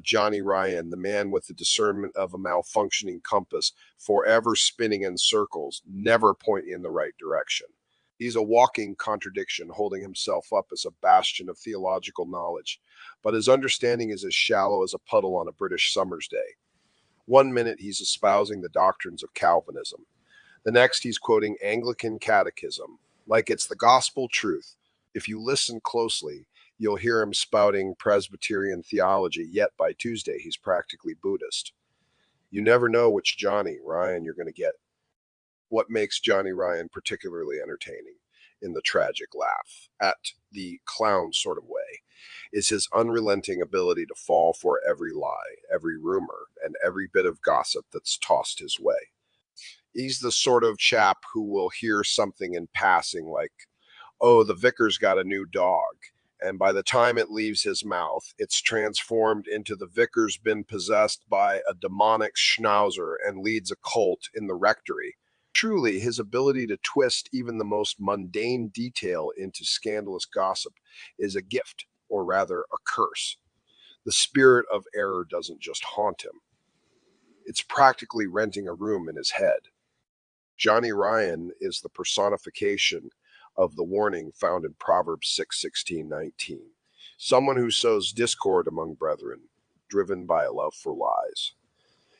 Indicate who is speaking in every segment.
Speaker 1: Jonnie-Ryan, the man with the discernment of a malfunctioning compass, forever spinning in circles, never pointing in the right direction. He's a walking contradiction, holding himself up as a bastion of theological knowledge, but his understanding is as shallow as a puddle on a British summer's day. One minute he's espousing the doctrines of Calvinism. The next he's quoting Anglican catechism, like it's the gospel truth. If you listen closely, you'll hear him spouting Presbyterian theology, yet by Tuesday he's practically Buddhist. You never know which Jonnie-Ryan you're going to get. What makes Jonnie-Ryan particularly entertaining, in the tragic laugh, at the clown sort of way, is his unrelenting ability to fall for every lie, every rumor, and every bit of gossip that's tossed his way. He's the sort of chap who will hear something in passing like, oh, the vicar's got a new dog. And by the time it leaves his mouth, it's transformed into the vicar's been possessed by a demonic schnauzer and leads a cult in the rectory. Truly, his ability to twist even the most mundane detail into scandalous gossip is a gift, or rather a curse. The spirit of error doesn't just haunt him. It's practically renting a room in his head. Jonnie-Ryan is the personification of the warning found in Proverbs 6:16-19. Someone who sows discord among brethren, driven by a love for lies.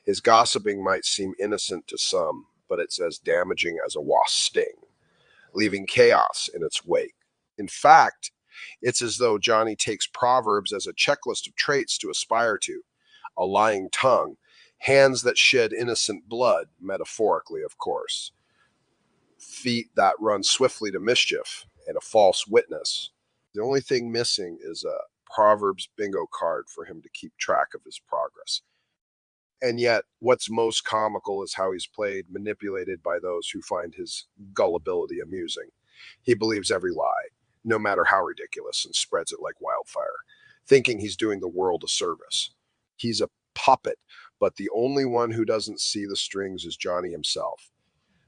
Speaker 1: His gossiping might seem innocent to some, but it's as damaging as a wasp's sting, leaving chaos in its wake. In fact, it's as though Johnny takes Proverbs as a checklist of traits to aspire to: a lying tongue, hands that shed innocent blood, metaphorically, of course, feet that run swiftly to mischief, and a false witness. The only thing missing is a Proverbs bingo card for him to keep track of his progress. And yet, what's most comical is how he's played, manipulated by those who find his gullibility amusing. He believes every lie, no matter how ridiculous, and spreads it like wildfire, thinking he's doing the world a service. He's a puppet, but the only one who doesn't see the strings is Johnny himself.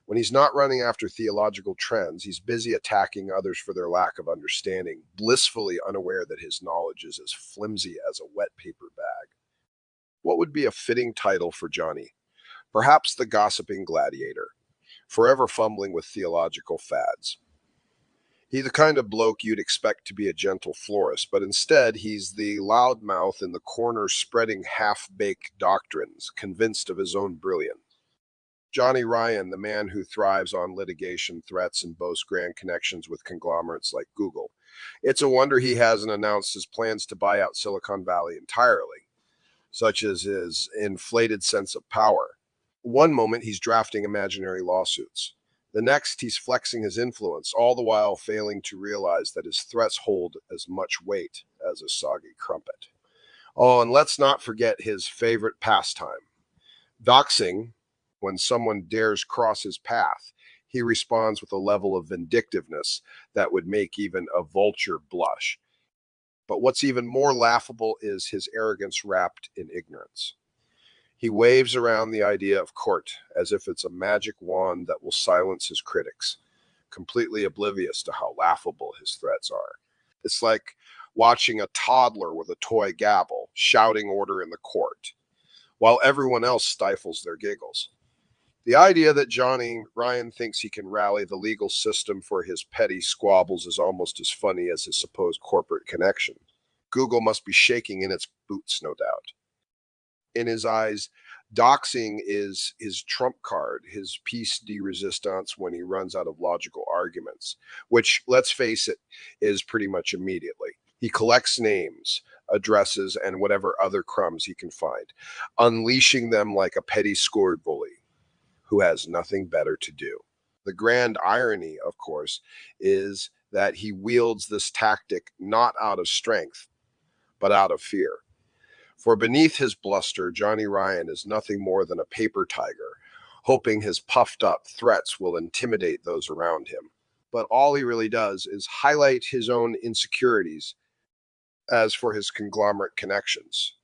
Speaker 1: When he's not running after theological trends, he's busy attacking others for their lack of understanding, blissfully unaware that his knowledge is as flimsy as a wet paper bag. What would be a fitting title for Johnny? Perhaps the gossiping gladiator, forever fumbling with theological fads. He's the kind of bloke you'd expect to be a gentle florist, but instead he's the loudmouth in the corner spreading half-baked doctrines, convinced of his own brilliance. Jonnie-Ryan, the man who thrives on litigation threats and boasts grand connections with conglomerates like Google. It's a wonder he hasn't announced his plans to buy out Silicon Valley entirely, such as his inflated sense of power. One moment he's drafting imaginary lawsuits. The next he's flexing his influence, all the while failing to realize that his threats hold as much weight as a soggy crumpet. Oh, and let's not forget his favorite pastime, doxing. When someone dares cross his path, he responds with a level of vindictiveness that would make even a vulture blush. But what's even more laughable is his arrogance wrapped in ignorance. He waves around the idea of court as if it's a magic wand that will silence his critics, completely oblivious to how laughable his threats are. It's like watching a toddler with a toy gavel shouting order in the court, while everyone else stifles their giggles. The idea that Jonnie-Ryan thinks he can rally the legal system for his petty squabbles is almost as funny as his supposed corporate connection. Google must be shaking in its boots, no doubt. In his eyes, doxing is his trump card, his piece de resistance when he runs out of logical arguments, which, let's face it, is pretty much immediately. He collects names, addresses, and whatever other crumbs he can find, unleashing them like a petty scored bully who has nothing better to do. The grand irony, of course, is that he wields this tactic not out of strength, but out of fear. For beneath his bluster, Jonnie-Ryan is nothing more than a paper tiger, hoping his puffed up threats will intimidate those around him. But all he really does is highlight his own insecurities. As for his conglomerate connections,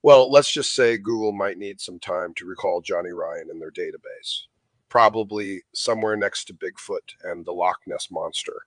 Speaker 1: well, let's just say Google might need some time to recall Jonnie-Ryan in their database. Probably somewhere next to Bigfoot and the Loch Ness Monster.